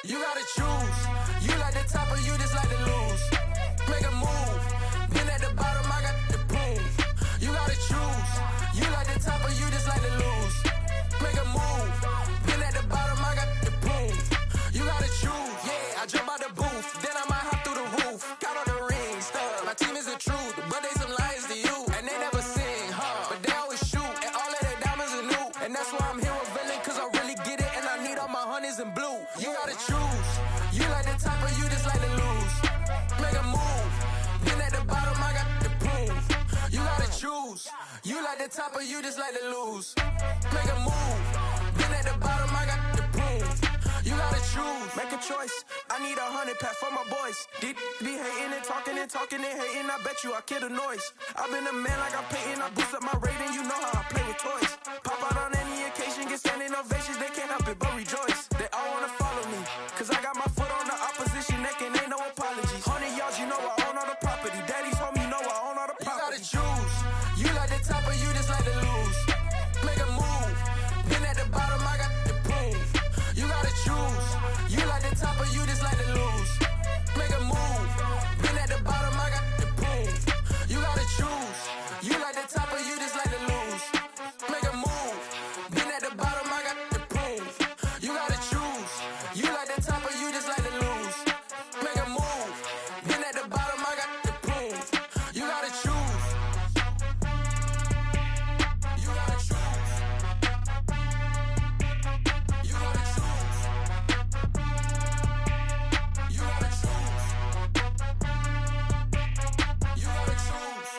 You gotta choose. You like the top or you just like to lose. Make a move. Been at the bottom, I got the proof. You gotta choose. You like the top or you just like to lose. Make a move. Been at the bottom, I got the proof. You gotta choose. Yeah, I jump out the booth. Then I might hop through the roof. Count on the rings, stuff. My team is the truth, but they some liars to you. And they never sing, but they always shoot. And all of their diamonds are new. And that's why I'm here with villain, cause I really get it. And I need all my honeys in blue. You gotta choose. You like the top or you just like to lose. Make a move. Been at the bottom, I got the proof. You gotta choose. You like the top or you just like to lose. Make a move. Been at the bottom, I got the proof. You gotta choose. Make a choice. I need 100 pack for my boys. Be hating and talking and hating. I bet you I kill the noise. I've been a man like I'm painting. I boost up my rating. You know how I play with toys. Pop out on any occasion, get standing ovations. They can't help it but rejoice. They all wanna follow me, cause I got my foot on the opposition neck and ain't no apologies. 100 yards, you know I own all the property. Daddy's home, you know I own all the property. You gotta choose. You like the top or you just like to lose. Make a move. Been at the bottom, I got the proof. You gotta choose. You like the top or you just like to lose. Make a move. Been at the bottom, I got the proof. You gotta choose. You like the top or you just like to lose. Make a move. Been at the bottom, I got the proof. You gotta choose. You like the top or you just like to lose. Make a move. Been at the bottom, I got the proof. You gotta choose. You gotta choose. You gotta choose. You gotta choose. You gotta choose.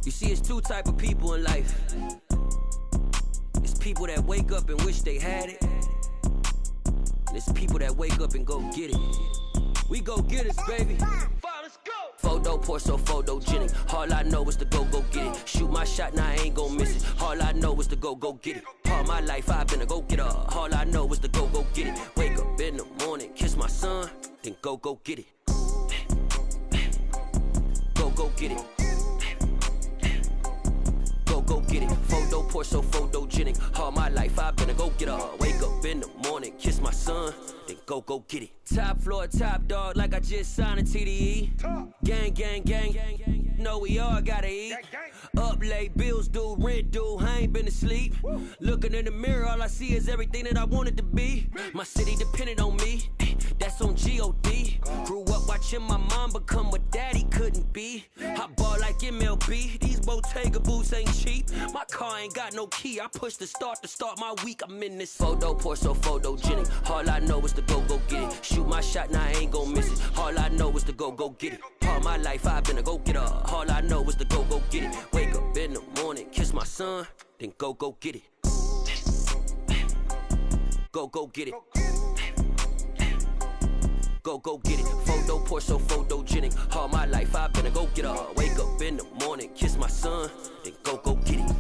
You see, it's two type of people in life. It's people that wake up and wish they had it, and it's people that wake up and go get it. We go get it, baby. Let's go. Photo pour so photogenic. All I know is to go get it. Shoot my shot, now I ain't gon' miss it. All I know is to go get it. All my life I've been a go getter. All I know is to go get it. Wake up in the morning, kiss my son, then go get it. Go get it. Go get it. Photo pour so photogenic. All my life I've been a go getter. Wake up in the morning, kiss my son, then go get it. Top floor, top dog, like I just signed a TDE. Gang, gang, gang, know we all gotta eat. Up late, bills due, rent due, I ain't been asleep. Looking in the mirror, all I see is everything that I wanted to be. My city depended on me, that's on G.O.D. Grew up watching my mom become what daddy couldn't be. I ball like MLB, these Bottega boots ain't cheap. My car ain't got no key, I push the start to start my week. I'm in this photo pour so photogenic. All I know is to go get it. Shoot my shot, now I ain't gon' miss it. All I know is to go get it. All my life I've been a go getter. All I know is to go get it. Wake up in the morning, kiss my son, then go get it. Go get it. Go get it. Photo pour so photogenic. All my life I've been a go getter. Wake up in the morning, kiss my son, then go get it.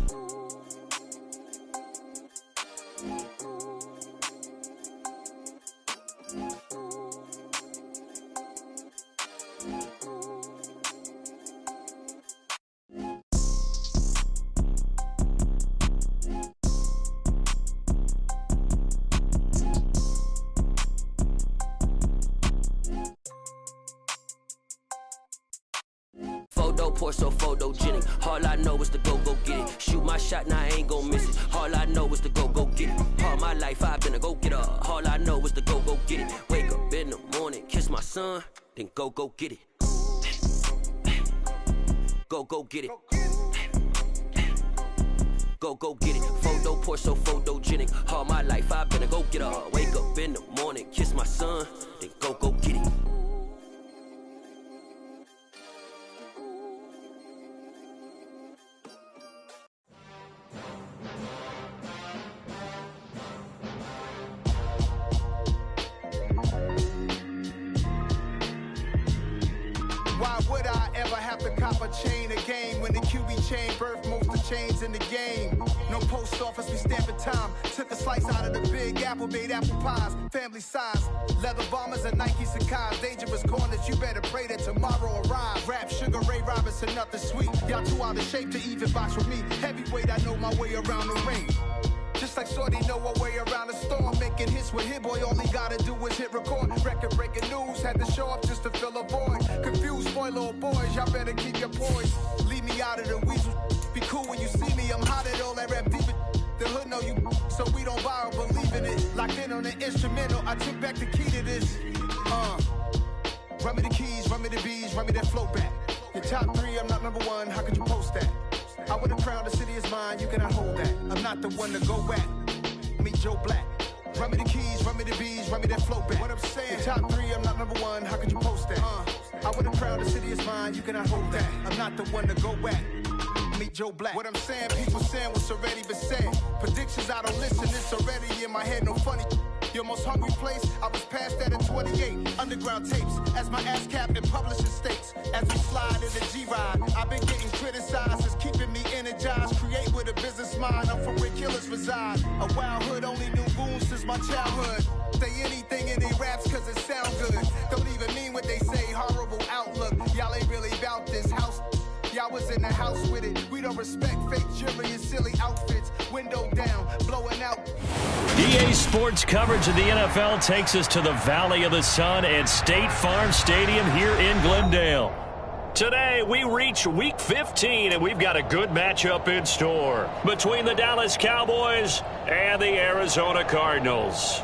Photo pour so photogenic. All I know is to go get it. Shoot my shot, now I ain't gon' miss it. All I know is to go get it. All my life I've been a go getter. All I know is to go get it. Wake up in the morning, kiss my son, then go get it. Go get it. Go get it. Photo pour so photogenic. All my life I've been a go getter. Wake up in the morning, kiss my son, then go get it. Why would I ever have to cop a chain again when the QB chain birth moved to chains in the game. No post office, we stamping time. Took a slice out of the big apple, made apple pies. Family size, leather bombers and Nike Sacai's. Dangerous corners, you better pray that tomorrow arrives. Rap, Sugar Ray Robinson, nothing sweet. Y'all too out of shape to even box with me. Heavyweight, I know my way around the ring. Just like Shorty know her way around the storm. Making hits with Hit Boy, all he gotta do is hit record. Record breaking news, had to show up just to fill a void. Confused boy, little boys, y'all better keep your poise. Leave me out of the weasel. Be cool when you see me, I'm hot at all that rap deep. The hood know you, so we don't borrow, believe in it. Locked in on the instrumental, I took back the key to this. Run me the keys, run me the bees, run me that flow back. Your top 3, I'm not number 1, how could you post that? I would have crowned the city is mine, you cannot hold that. I'm not the one to go at. Meet Joe Black. Run me the keys, run me the bees, run me that flow back. What I'm saying, your top 3, I'm not number 1, how could you post that? I would have crowned the city is mine, you cannot hold that. I'm not the one to go at. Meet Joe Black. What I'm saying, people saying what's already been said. Predictions, I don't listen, it's already in my head, no funny. Your most hungry place, I was past that in 28. Underground tapes, as my ass cap in publishing states. As we slide in the G-Ride, I've been getting criticized. It's keeping me energized. Create with a business mind, I'm from where killers reside. A wild hood, only knew goons since my childhood. Say anything in they raps cause it sound good. Don't even mean what they say, horrible outlook. Y'all ain't really about this house. Y'all was in the house with it. We don't respect fake jewelry and silly outfits. Window down, blowing out. EA Sports coverage of the NFL takes us to the Valley of the Sun at State Farm Stadium here in Glendale. Today, we reach Week 15, and we've got a good matchup in store between the Dallas Cowboys and the Arizona Cardinals.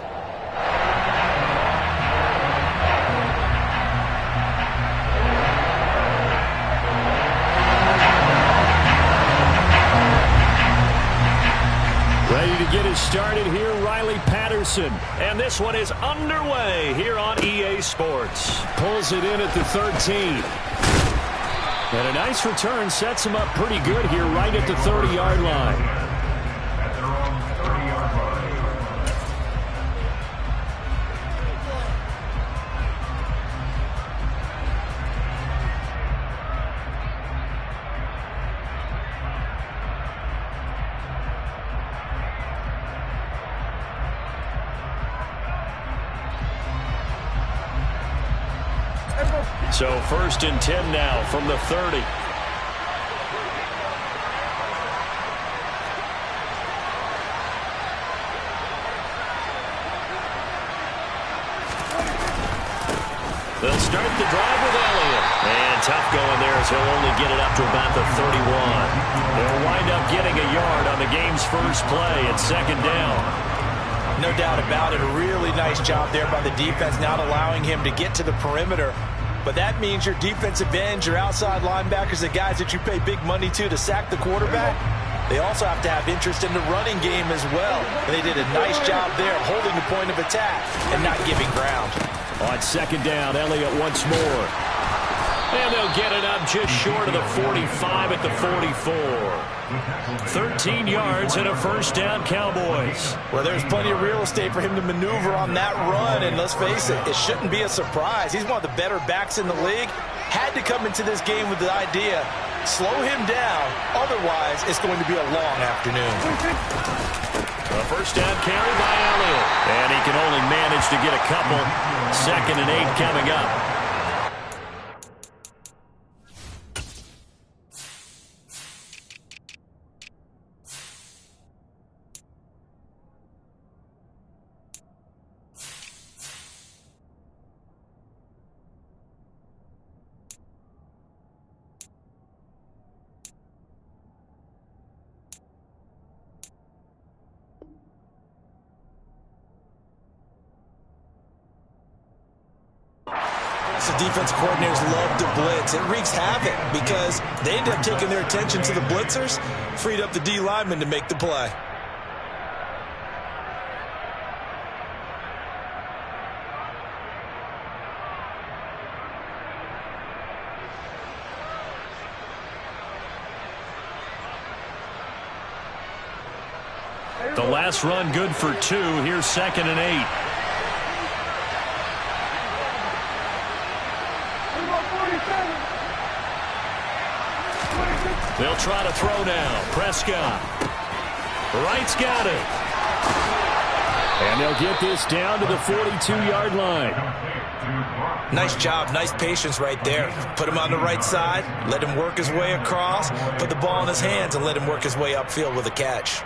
Ready to get us started here, Riley Patterson. And this one is underway here on EA Sports. Pulls it in at the 13. And a nice return sets him up pretty good here right at the 30-yard line. So 1st and 10 now from the 30. They'll start the drive with Elliott. And tough going there as he'll only get it up to about the 31. They'll wind up getting a yard on the game's first play at 2nd down. No doubt about it. A really nice job there by the defense, not allowing him to get to the perimeter. But that means your defensive ends, your outside linebackers, the guys that you pay big money to sack the quarterback, they also have to have interest in the running game as well. And they did a nice job there holding the point of attack and not giving ground. On 2nd down, Elliott once more. And they'll get it up just short of the 45 at the 44. 13 yards and a 1st down, Cowboys. Well, there's plenty of real estate for him to maneuver on that run, and let's face it, it shouldn't be a surprise. He's one of the better backs in the league. Had to come into this game with the idea, slow him down, otherwise it's going to be a long afternoon. A 1st down carry by Elliott, and he can only manage to get a couple. 2nd and 8 coming up. The defense coordinators love to blitz. It wreaks havoc because they end up taking their attention to the blitzers, freed up the D lineman to make the play. The last run good for 2. Here's 2nd and 8. They'll try to throw now. Prescott. Wright's got it. And they'll get this down to the 42-yard line. Nice job. Nice patience right there. Put him on the right side. Let him work his way across. Put the ball in his hands and let him work his way upfield with a catch.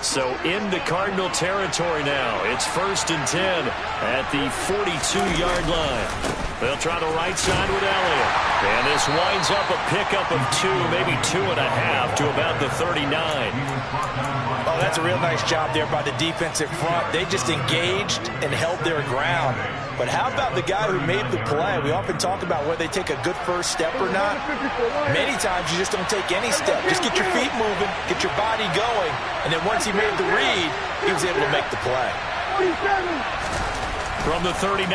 So into Cardinal territory now. It's 1st and 10 at the 42-yard line. They'll try the right side with Elliott. And this winds up a pickup of 2, maybe 2.5 to about the 39. Oh, that's a real nice job there by the defensive front. They just engaged and held their ground. But how about the guy who made the play? We often talk about whether they take a good first step or not. Many times you just don't take any step. Just get your feet moving, get your body going, and then once he made the read, he was able to make the play. From the 39,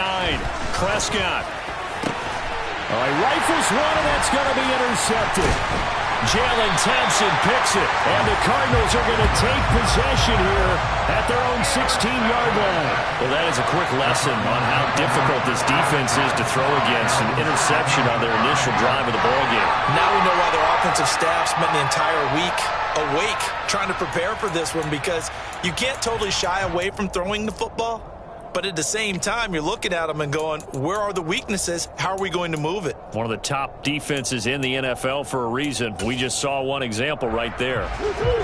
Prescott. All right, rifles one, and that's going to be intercepted. Jalen Thompson picks it, and the Cardinals are going to take possession here at their own 16-yard line. Well, that is a quick lesson on how difficult this defense is to throw against an interception on their initial drive of the ballgame. Now we know why their offensive staff spent the entire week awake trying to prepare for this one, because you can't totally shy away from throwing the football. But at the same time, you're looking at them and going, where are the weaknesses? How are we going to move it? One of the top defenses in the NFL for a reason. We just saw one example right there.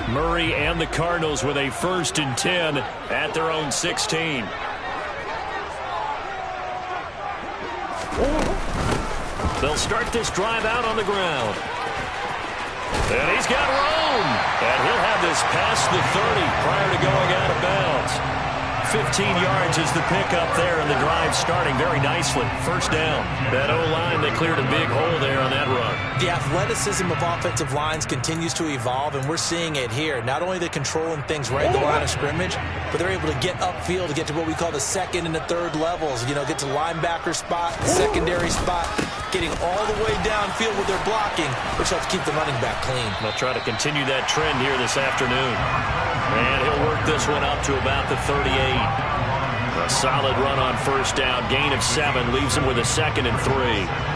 Murray and the Cardinals with a 1st and 10 at their own 16. They'll start this drive out on the ground. And he's got room. And he'll have this past the 30 prior to going out of bounds. 15 yards is the pickup there, and the drive starting very nicely. 1st down. That O-line, they cleared a big hole there on that run. The athleticism of offensive lines continues to evolve, and we're seeing it here. Not only are they controlling things right at the line of scrimmage, but they're able to get upfield to get to what we call the 2nd and the 3rd levels. You know, get to linebacker spot, secondary spot, getting all the way downfield with their blocking, which helps keep the running back clean. They'll try to continue that trend here this afternoon. And he'll work this one up to about the 38. A solid run on 1st down. Gain of 7 leaves him with a 2nd and 3.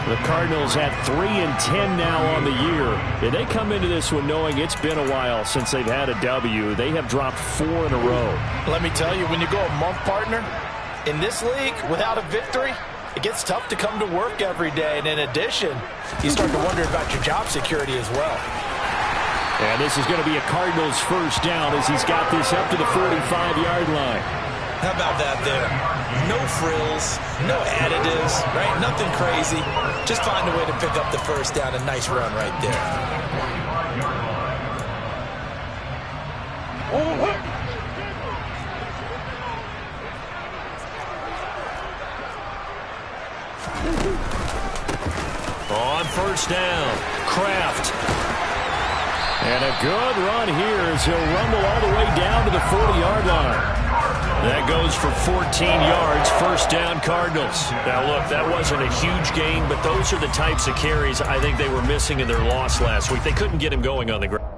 The Cardinals at 3 and 10 now on the year. And they come into this one knowing it's been a while since they've had a W. They have dropped 4 in a row. Let me tell you, when you go a month, partner, in this league without a victory, it gets tough to come to work every day. And in addition, you start to wonder about your job security as well. And this is going to be a Cardinals 1st down as he's got this up to the 45-yard line. How about that there? No frills, no additives, right? Nothing crazy. Just find a way to pick up the 1st down. A nice run right there. On 1st down, Kraft. And a good run here as he'll rumble all the way down to the 40-yard line. That goes for 14 yards, 1st down Cardinals. Now, look, that wasn't a huge gain, but those are the types of carries I think they were missing in their loss last week. They couldn't get him going on the ground.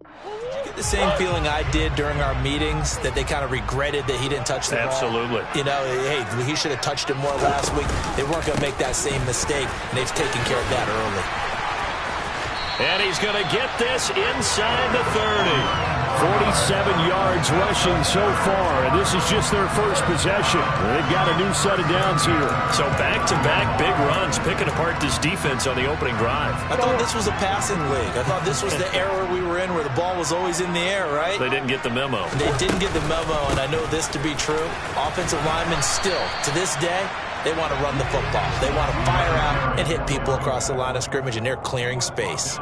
Did you get the same feeling I did during our meetings, that they kind of regretted that he didn't touch the ball? Absolutely. You know, hey, he should have touched it more last week. They weren't going to make that same mistake, and they've taken care of that early. And he's going to get this inside the 30. 47 yards rushing so far, and this is just their first possession. They've got a new set of downs here. So back-to-back big runs, picking apart this defense on the opening drive. I thought this was a passing league. I thought this was the era we were in where the ball was always in the air, right? They didn't get the memo. They didn't get the memo, and I know this to be true. Offensive linemen still, to this day, they want to run the football. They want to fire out and hit people across the line of scrimmage, and they're clearing space.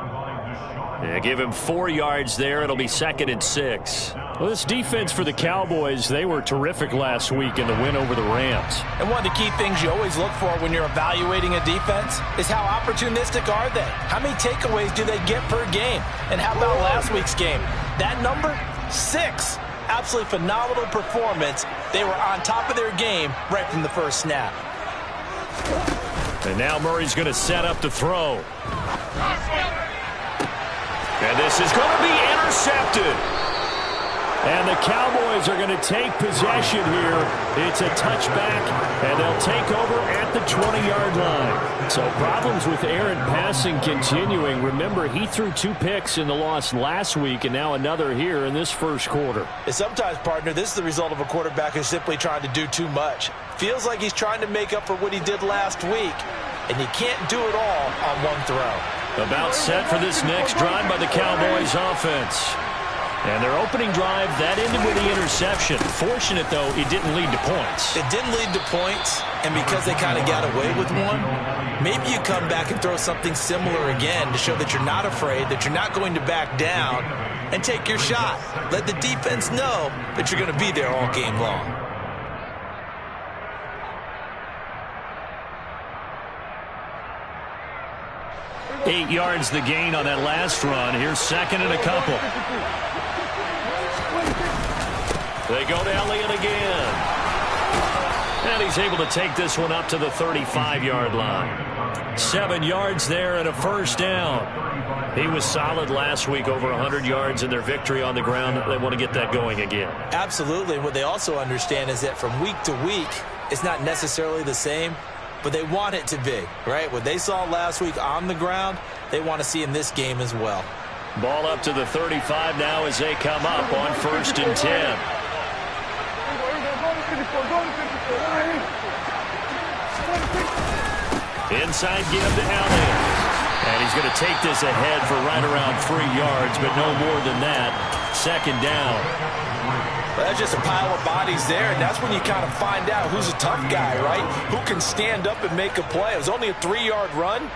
Yeah, give him 4 yards there. It'll be 2nd and 6. Well, this defense for the Cowboys, they were terrific last week in the win over the Rams. And one of the key things you always look for when you're evaluating a defense is how opportunistic are they? How many takeaways do they get per game? And how about last week's game? That number, 6. Absolutely phenomenal performance. They were on top of their game right from the first snap. And now Murray's going to set up to throw. And this is going to be intercepted. And the Cowboys are going to take possession here. It's a touchback, and they'll take over at the 20-yard line. So problems with Aaron passing continuing. Remember, he threw 2 picks in the loss last week, and now another here in this first quarter. And sometimes, partner, this is the result of a quarterback who's simply trying to do too much. Feels like he's trying to make up for what he did last week, and he can't do it all on one throw. About set for this next drive by the Cowboys offense. And their opening drive, that ended with the interception. Fortunate, though, it didn't lead to points. It didn't lead to points, and because they kind of got away with one, maybe you come back and throw something similar again to show that you're not afraid, that you're not going to back down, and take your shot. Let the defense know that you're going to be there all game long. Eight yards the gain on that last run. Here's 2nd and a couple. They go to Elliott again. And he's able to take this one up to the 35-yard line. 7 yards there and a first down. He was solid last week, over 100 yards in their victory on the ground. They want to get that going again. Absolutely. What they also understand is that from week to week, it's not necessarily the same, but they want it to be, right? What they saw last week on the ground, they want to see in this game as well. Ball up to the 35 now as they come up on 1st and 10. Inside give to Elliott. And he's going to take this ahead for right around 3 yards, but no more than that. 2nd down. Well, that's just a pile of bodies there, and that's when you kind of find out who's a tough guy, right? Who can stand up and make a play. It was only a 3-yard run,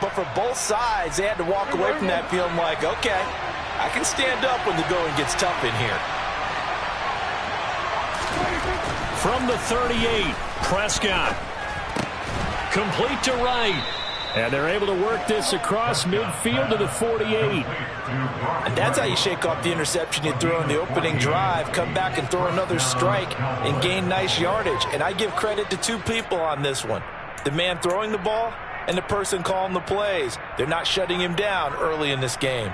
but for both sides, they had to walk away from that feeling like, okay, I can stand up when the going gets tough in here. From the 38, Prescott. Complete to Wright. And they're able to work this across midfield to the 48. And that's how you shake off the interception you threw on the opening drive, come back and throw another strike and gain nice yardage. And I give credit to 2 people on this one. The man throwing the ball and the person calling the plays. They're not shutting him down early in this game.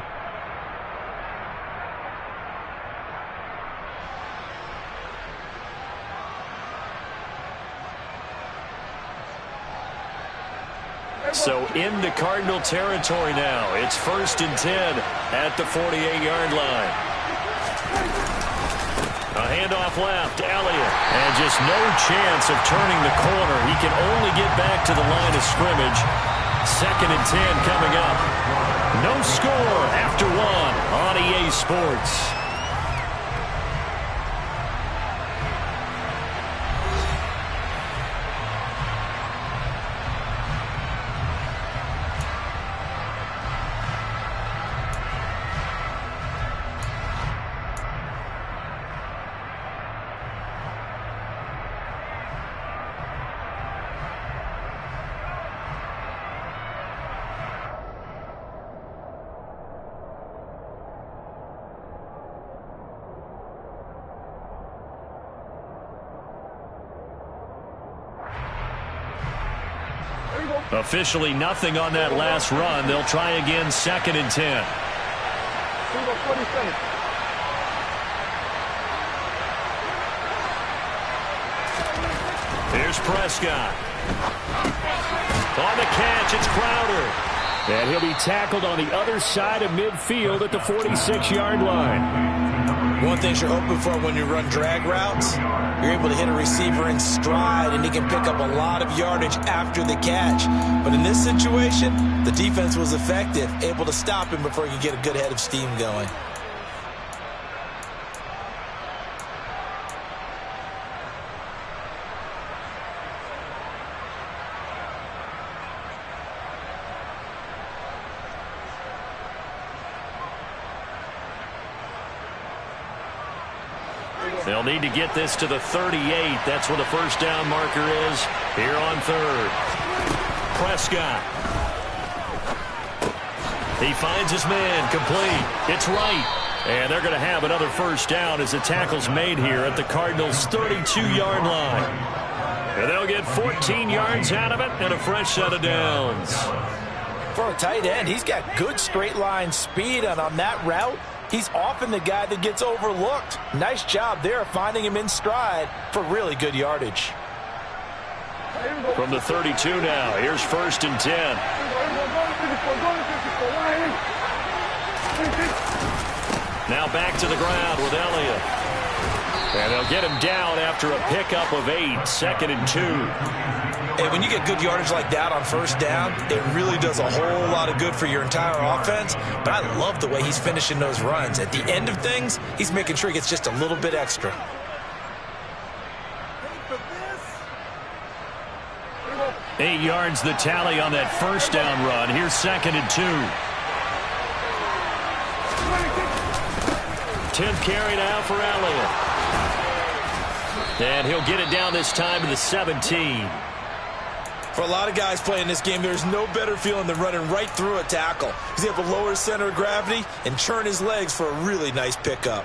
So into Cardinal territory now. It's 1st and 10 at the 48-yard line. A handoff left, Elliott. And just no chance of turning the corner. He can only get back to the line of scrimmage. 2nd and 10 coming up. No score after 1 on EA Sports. Officially nothing on that last run. They'll try again, 2nd and 10. Here's Prescott. On the catch, it's Crowder. And he'll be tackled on the other side of midfield at the 46-yard line. One thing you're hoping for when you run drag routes, you're able to hit a receiver in stride, and he can pick up a lot of yardage after the catch. But in this situation, the defense was effective, able to stop him before he could get a good head of steam going. They'll need to get this to the 38. That's where the first down marker is here on third. Prescott. He finds his man complete. It's right. And they're going to have another first down as the tackle's made here at the Cardinals' 32-yard line. And they'll get 14 yards out of it and a fresh set of downs. For a tight end, he's got good straight line speed, and on that route, he's often the guy that gets overlooked. Nice job there finding him in stride for really good yardage. From the 32 now, here's 1st and 10. Now back to the ground with Elliott. And they'll get him down after a pickup of 8, 2nd and 2. And when you get good yardage like that on first down, it really does a whole lot of good for your entire offense. But I love the way he's finishing those runs. At the end of things, he's making sure he gets just a little bit extra. 8 yards the tally on that first down run. Here's 2nd and 2. 10th carry now for Elliott. And he'll get it down this time to the 17. For a lot of guys playing this game, there's no better feeling than running right through a tackle. He's able to lower his center of gravity and turn his legs for a really nice pickup.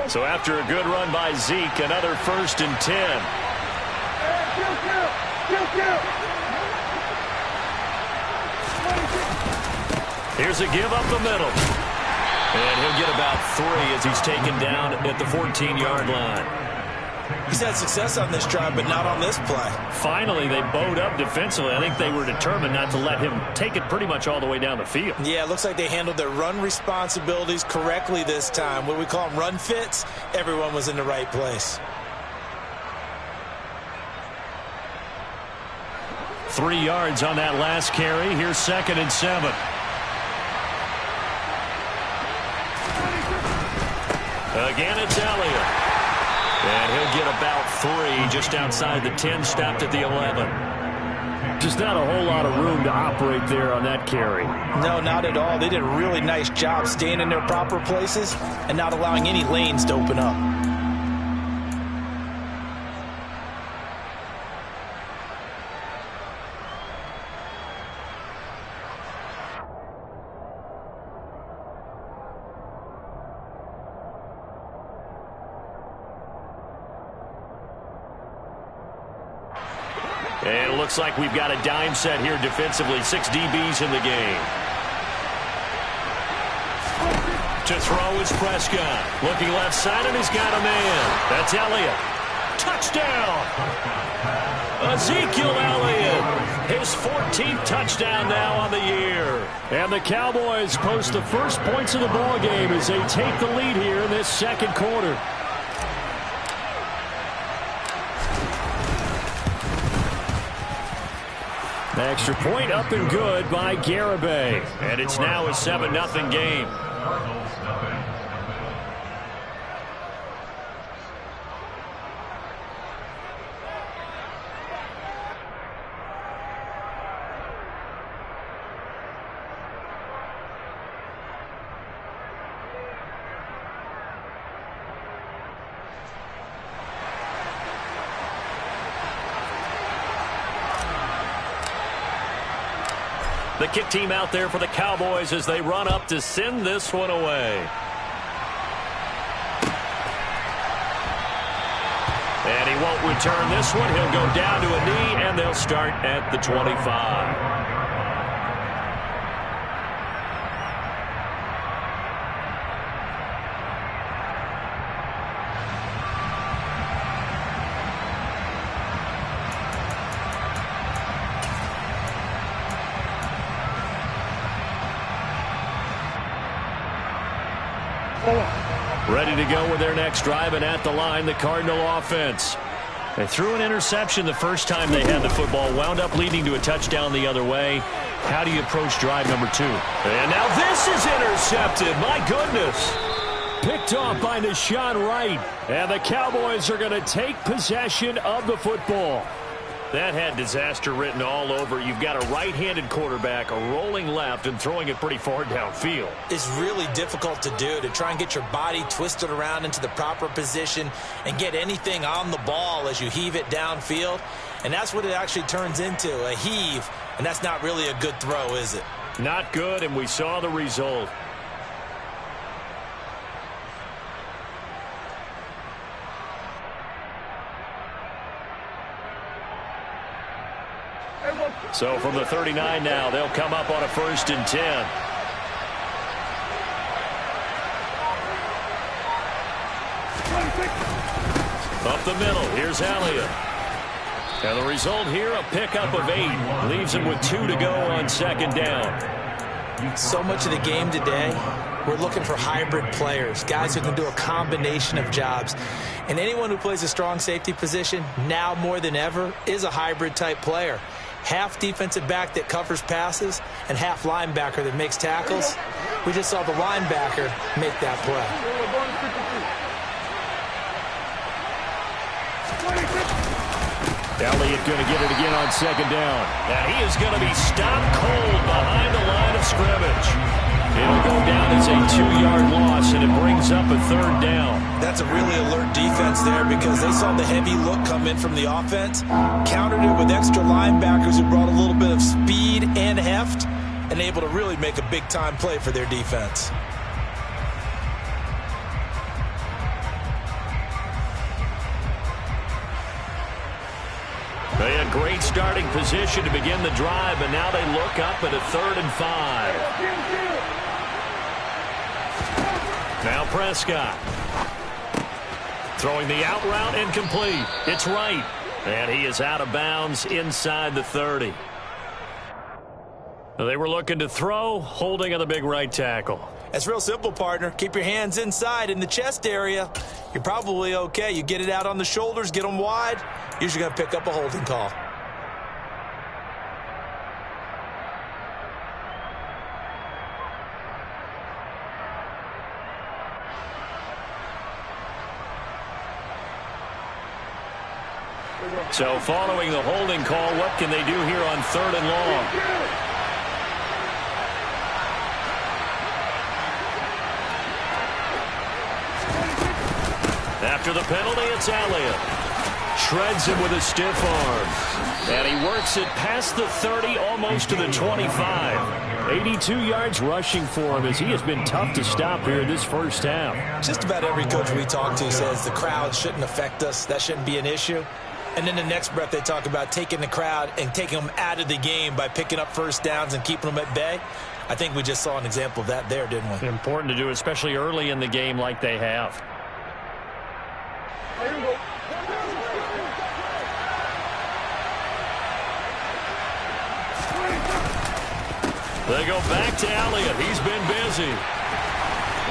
So after a good run by Zeke, another 1st and 10. Here's a give up the middle. And he'll get about 3 as he's taken down at the 14-yard line. He's had success on this drive, but not on this play. Finally, they bowed up defensively. I think they were determined not to let him take it pretty much all the way down the field. Yeah, it looks like they handled their run responsibilities correctly this time. What we call them run fits, everyone was in the right place. 3 yards on that last carry. Here's 2nd and 7. Again, it's Elliott. And he'll get about 3 just outside the 10, stopped at the 11. Just not a whole lot of room to operate there on that carry. No, not at all. They did a really nice job staying in their proper places and not allowing any lanes to open up. And it looks like we've got a dime set here defensively. 6 DBs in the game. To throw is Prescott. Looking left side, and he's got a man. That's Elliott. Touchdown! Ezekiel Elliott. His 14th touchdown now on the year. And the Cowboys post the first points of the ball game as they take the lead here in this second quarter. Extra point up and good by Garibay. And it's now a 7-0 game. The kick team out there for the Cowboys as they run up to send this one away. And he won't return this one. He'll go down to a knee, and they'll start at the 25. Ready to go with their next drive, and at the line, the Cardinal offense. They threw an interception the first time they had the football, wound up leading to a touchdown the other way. How do you approach drive number 2? And now this is intercepted. My goodness. Picked off by Deshaun Wright. And the Cowboys are going to take possession of the football. That had disaster written all over. You've got a right-handed quarterback, a rolling left, and throwing it pretty far downfield. It's really difficult to do, to try and get your body twisted around into the proper position and get anything on the ball as you heave it downfield. And that's what it actually turns into, a heave. And that's not really a good throw, is it? Not good, and we saw the result. So from the 39 now, they'll come up on a 1st and 10. Up the middle, here's Elliott. And the result here, a pickup of 8. Leaves him with 2 to go on 2nd down. So much of the game today, we're looking for hybrid players, guys who can do a combination of jobs. And anyone who plays a strong safety position, now more than ever, is a hybrid type player. Half defensive back that covers passes and half linebacker that makes tackles. We just saw the linebacker make that play. Elliott going to get it again on 2nd down. And he is going to be stopped cold behind the line of scrimmage. It'll go down as a 2-yard loss, and it brings up a 3rd down. That's a really alert defense there because they saw the heavy look come in from the offense, countered it with extra linebackers who brought a little bit of speed and heft, and able to really make a big-time play for their defense. They had great starting position to begin the drive, but now they look up at a 3rd and 5. Now Prescott. Throwing the out route incomplete. It's right. And he is out of bounds inside the 30. They were looking to throw, holding on the big right tackle. That's real simple, partner. Keep your hands inside in the chest area. You're probably okay. You get it out on the shoulders, get them wide. Usually going to pick up a holding call. So following the holding call, what can they do here on 3rd and long? After the penalty, it's Elliott. Shreds him with a stiff arm. And he works it past the 30, almost to the 25. 82 yards rushing for him as he has been tough to stop here this first half. Just about every coach we talk to says the crowd shouldn't affect us. That shouldn't be an issue. And then the next breath they talk about taking the crowd and taking them out of the game by picking up 1st downs and keeping them at bay. I think we just saw an example of that there, didn't we? Important to do, especially early in the game like they have. They go back to Elliott. He's been busy.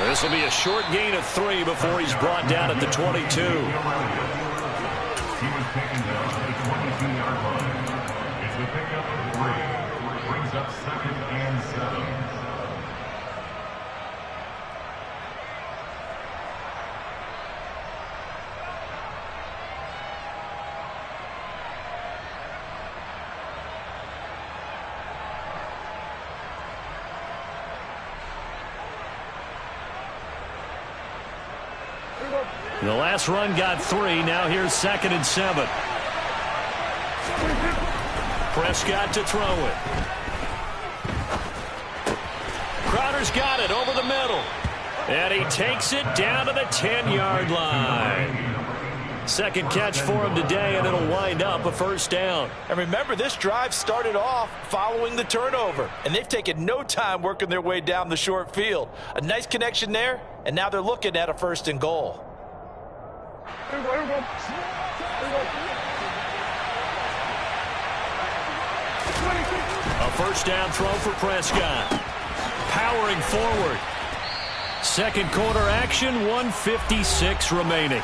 This will be a short gain of 3 before he's brought down at the 22. He was taken down at the 22-yard line. It's the pickup of 3. Brings up 2nd and 7. The last run got 3. Now here's 2nd and 7. Prescott to throw it. Crowder's got it over the middle. And he takes it down to the 10-yard line. Second catch for him today, and it'll wind up a 1st down. And remember, this drive started off following the turnover, and they've taken no time working their way down the short field. A nice connection there, and now they're looking at a 1st and goal. A 1st down throw for Prescott. Powering forward. Second quarter action, 1:56 remaining.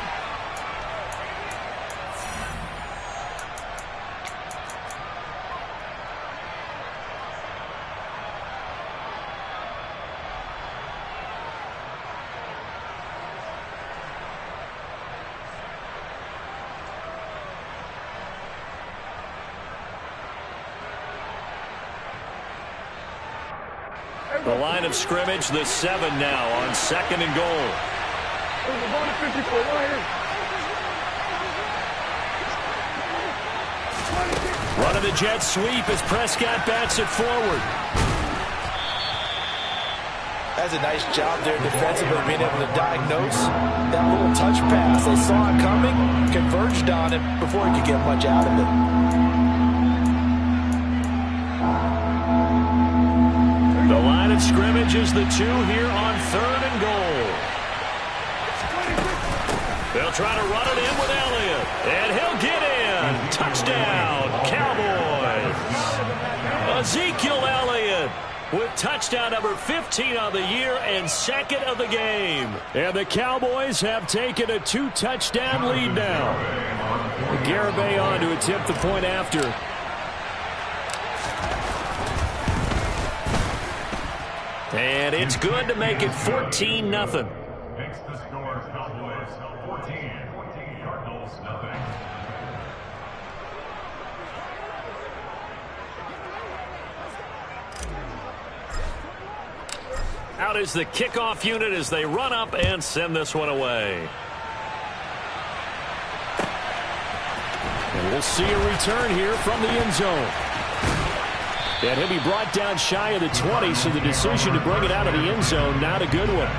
The line of scrimmage, the 7 now on 2nd and goal. Run of the jet sweep as Prescott bats it forward. That's a nice job there defensively, being able to diagnose that little touch pass. They saw it coming, converged on it before he could get much out of it. The line of scrimmage is the 2 here on 3rd and goal. They'll try to run it in with Elliott, and he'll get in. Touchdown, Cowboys. Ezekiel Elliott with touchdown number 15 on the year and 2nd of the game. And the Cowboys have taken a 2-touchdown lead now. Garibay on to attempt the point after. And it's good to make it 14-0. Makes the score Cowboys 14, Cardinals nothing. Out is the kickoff unit as they run up and send this one away. And we'll see a return here from the end zone. And he'll be brought down shy of the 20, so the decision to bring it out of the end zone, not a good one.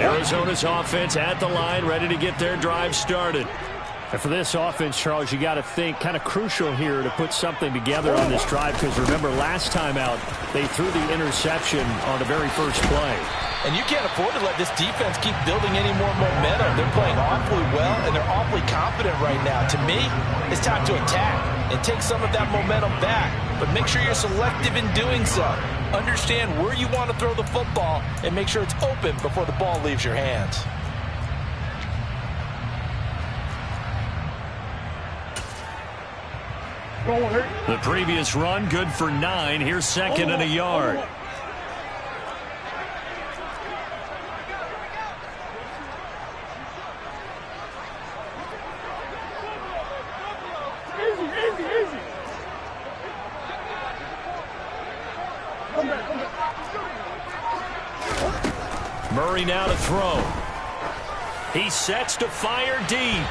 Arizona's offense at the line, ready to get their drive started. And for this offense, Charles, you got to think kind of crucial here to put something together on this drive, because remember last time out they threw the interception on the very first play. And you can't afford to let this defense keep building any more momentum. They're playing awfully well, and they're awfully confident right now. To me, it's time to attack and take some of that momentum back, but make sure you're selective in doing so. Understand where you want to throw the football and make sure it's open before the ball leaves your hands. The previous run, good for 9. Here's 2nd and a yard. Murray now to throw. He sets to fire deep.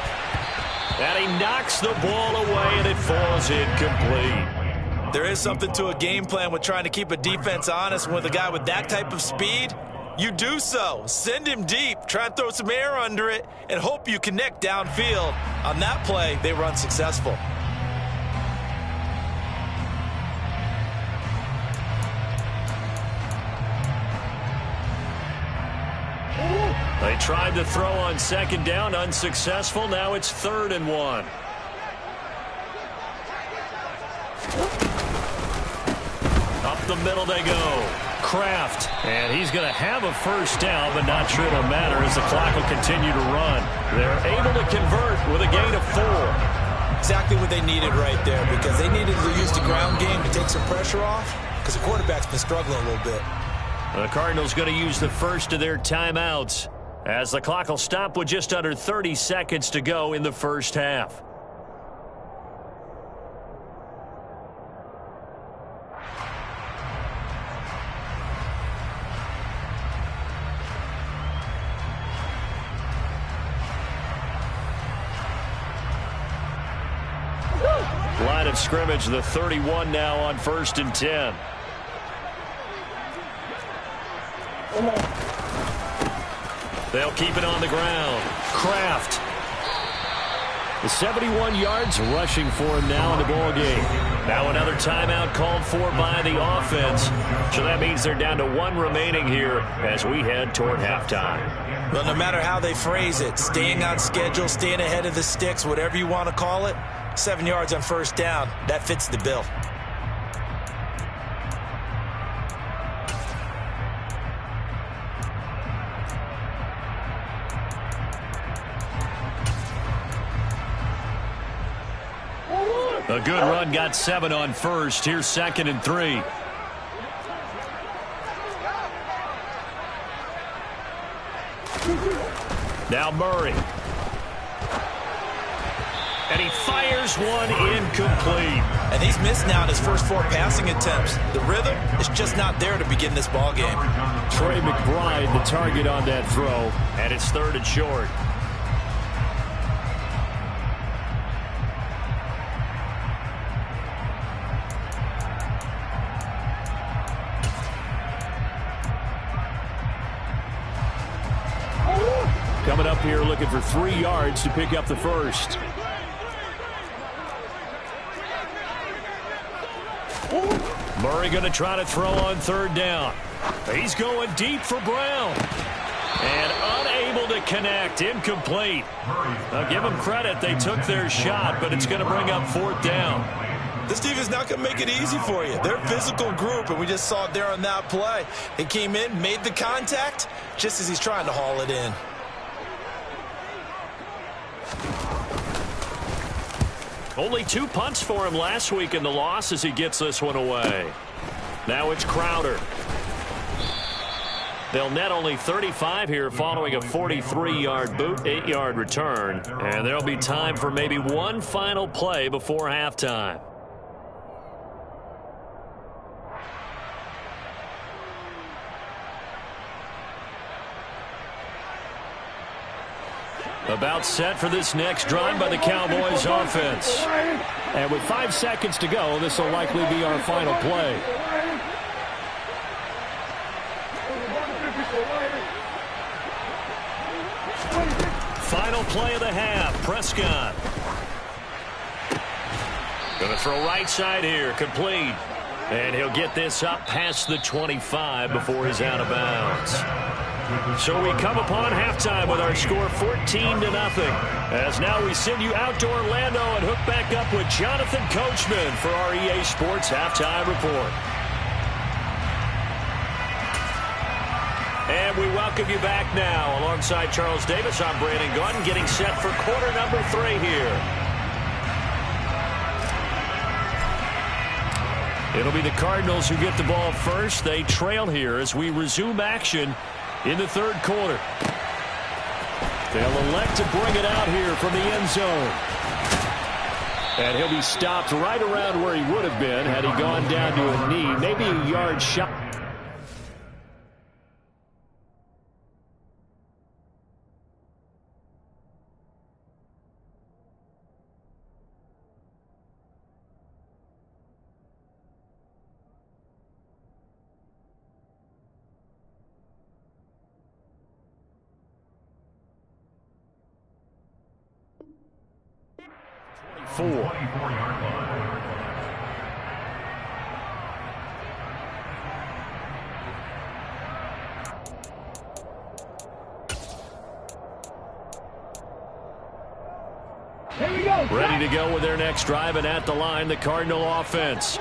And he knocks the ball away, and it falls incomplete. There is something to a game plan with trying to keep a defense honest. With a guy with that type of speed, you do so. Send him deep, try and throw some air under it, and hope you connect downfield. On that play, they were unsuccessful. They tried to throw on 2nd down, unsuccessful. Now it's 3rd and 1. Up the middle they go. Kraft, and he's going to have a first down, but not sure it'll matter as the clock will continue to run. They're able to convert with a gain of 4. Exactly what they needed right there, because they needed to use the ground game to take some pressure off, because the quarterback's been struggling a little bit. The Cardinals going to use the first of their timeouts, as the clock will stop with just under 30 seconds to go in the first half. Line of scrimmage, the 31 now on 1st and 10. They'll keep it on the ground. Kraft. The 71 yards rushing for him now in the ball game. Now another timeout called for by the offense. So that means they're down to 1 remaining here as we head toward halftime. Well, no matter how they phrase it, staying on schedule, staying ahead of the sticks, whatever you want to call it, 7 yards on first down, that fits the bill. A good run, got 7 on first. Here's 2nd and 3. Now Murray. And he fires one incomplete. And he's missed now in his first 4 passing attempts. The rhythm is just not there to begin this ball game. Trey McBride, the target on that throw. And it's 3rd and short. Coming up here looking for 3 yards to pick up the first. Murray going to try to throw on 3rd down. He's going deep for Brown. And unable to connect. Incomplete. Now give them credit. They took their shot, but it's going to bring up 4th down. This defense not going to make it easy for you. They're a physical group, and we just saw it there on that play. He came in, made the contact, just as he's trying to haul it in. Only 2 punts for him last week in the loss as he gets this one away. Now it's Crowder. They'll net only 35 here following a 43-yard boot, 8-yard return. And there'll be time for maybe one final play before halftime. About set for this next drive by the Cowboys offense. And with 5 seconds to go, this will likely be our final play. Final play of the half. Prescott. Going to throw right side here. Complete. And he'll get this up past the 25 before he's out of bounds. So we come upon halftime with our score 14-0. As now we send you out to Orlando and hook back up with Jonathan Coachman for our EA Sports Halftime Report. And we welcome you back now. Alongside Charles Davis, I'm Brandon Gordon, getting set for quarter number 3 here. It'll be the Cardinals who get the ball first. They trail here as we resume action in the 3rd quarter. They'll elect to bring it out here from the end zone. And he'll be stopped right around where he would have been had he gone down to a knee, maybe a yard shy. Ready to go with their next drive, and at the line, the Cardinal offense.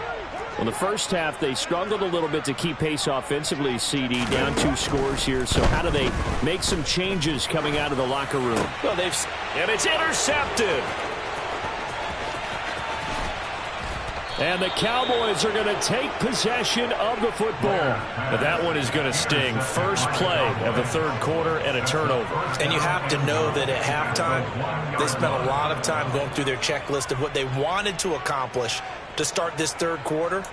Well, the first half, they struggled a little bit to keep pace offensively, CD, down 2 scores here. So how do they make some changes coming out of the locker room? Well, and it's intercepted. And the Cowboys are going to take possession of the football. But that one is going to sting. First play of the 3rd quarter and a turnover. And you have to know that at halftime, they spent a lot of time going through their checklist of what they wanted to accomplish to start this 3rd quarter.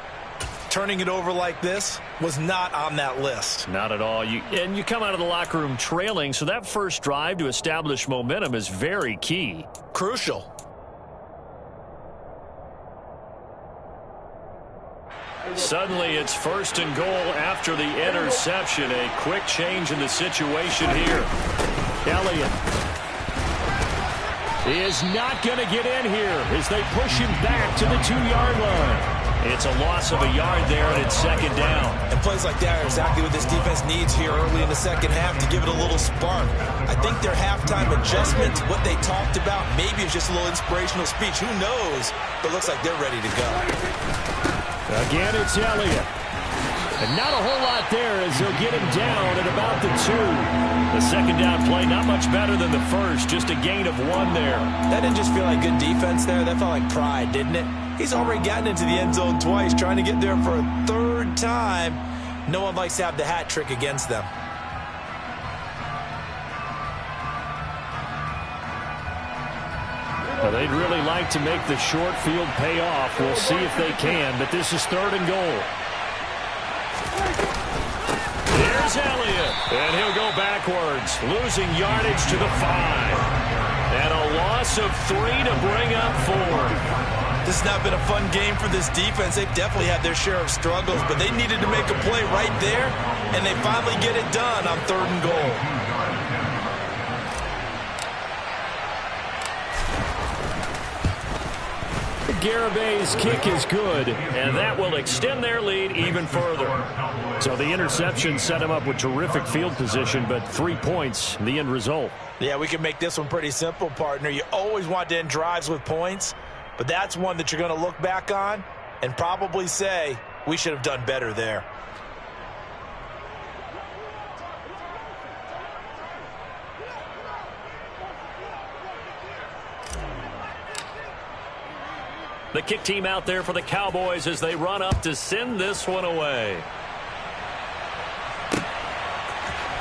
Turning it over like this was not on that list. Not at all. And you come out of the locker room trailing, so that first drive to establish momentum is very key. Crucial. Suddenly it's 1st and goal after the interception. A quick change in the situation here. Elliott. is not going to get in here as they push him back to the 2-yard line. It's a loss of a yard there, and it's second down. And plays like that are exactly what this defense needs here early in the second half to give it a little spark. I think their halftime adjustment, what they talked about, maybe it's just a little inspirational speech. Who knows? But it looks like they're ready to go. Again, it's Elliott. And not a whole lot there as they'll get him down at about the 2. The second down play, not much better than the first, just a gain of 1 there. That didn't just feel like good defense there. That felt like pride, didn't it? He's already gotten into the end zone twice, trying to get there for a 3rd time. No one likes to have the hat trick against them. Well, they'd really like to make the short field pay off. We'll see if they can, but this is 3rd and goal. Here's Elliott, and he'll go backwards, losing yardage to the 5. And a loss of 3 to bring up 4. This has not been a fun game for this defense. They've definitely had their share of struggles, but they needed to make a play right there, and they finally get it done on 3rd and goal. Garabay's kick is good, and that will extend their lead even further. So the interception set him up with terrific field position, but 3 points, the end result. Yeah, we can make this one pretty simple, partner. You always want to end drives with points, but that's one that you're going to look back on and probably say, we should have done better there. The kick team out there for the Cowboys as they run up to send this one away.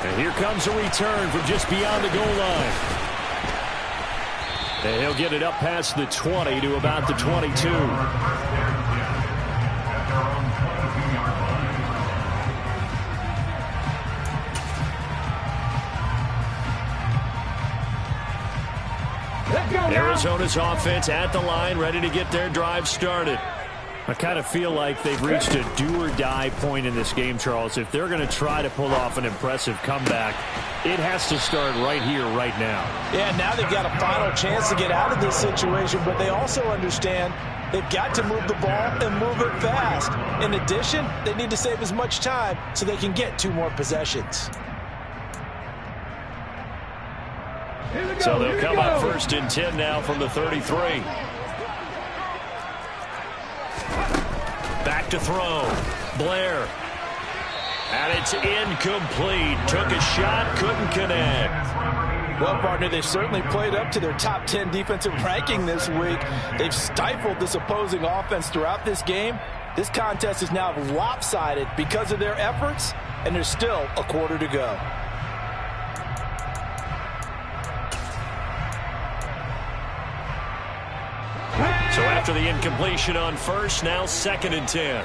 And here comes a return from just beyond the goal line. And he'll get it up past the 20 to about the 22. Arizona's offense at the line, ready to get their drive started. I kind of feel like they've reached a do-or-die point in this game, Charles. If they're going to try to pull off an impressive comeback, it has to start right here, right now. Yeah, now they've got a final chance to get out of this situation, but they also understand they've got to move the ball and move it fast. In addition, they need to save as much time so they can get 2 more possessions. So they'll come up 1st and 10 now from the 33. Back to throw. Blair. And it's incomplete. Took a shot, couldn't connect. Well, partner, they've certainly played up to their top 10 defensive ranking this week. They've stifled this opposing offense throughout this game. This contest is now lopsided because of their efforts, and there's still a quarter to go. So after the incompletion on 1st, now 2nd and 10.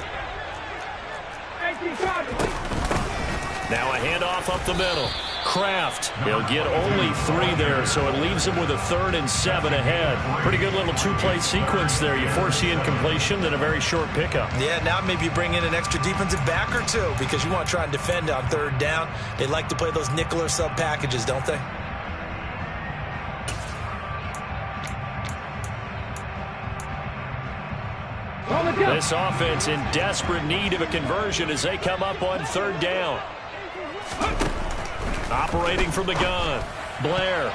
Now a handoff up the middle. Kraft, he'll get only 3 there, so it leaves him with a 3rd and 7 ahead. Pretty good little 2-play sequence there. You force the incompletion, then a very short pickup. Yeah, now maybe you bring in an extra defensive back or 2 because you want to try and defend on 3rd down. They like to play those nickel or sub packages, don't they? This offense in desperate need of a conversion as they come up on 3rd down. Operating from the gun, Blair.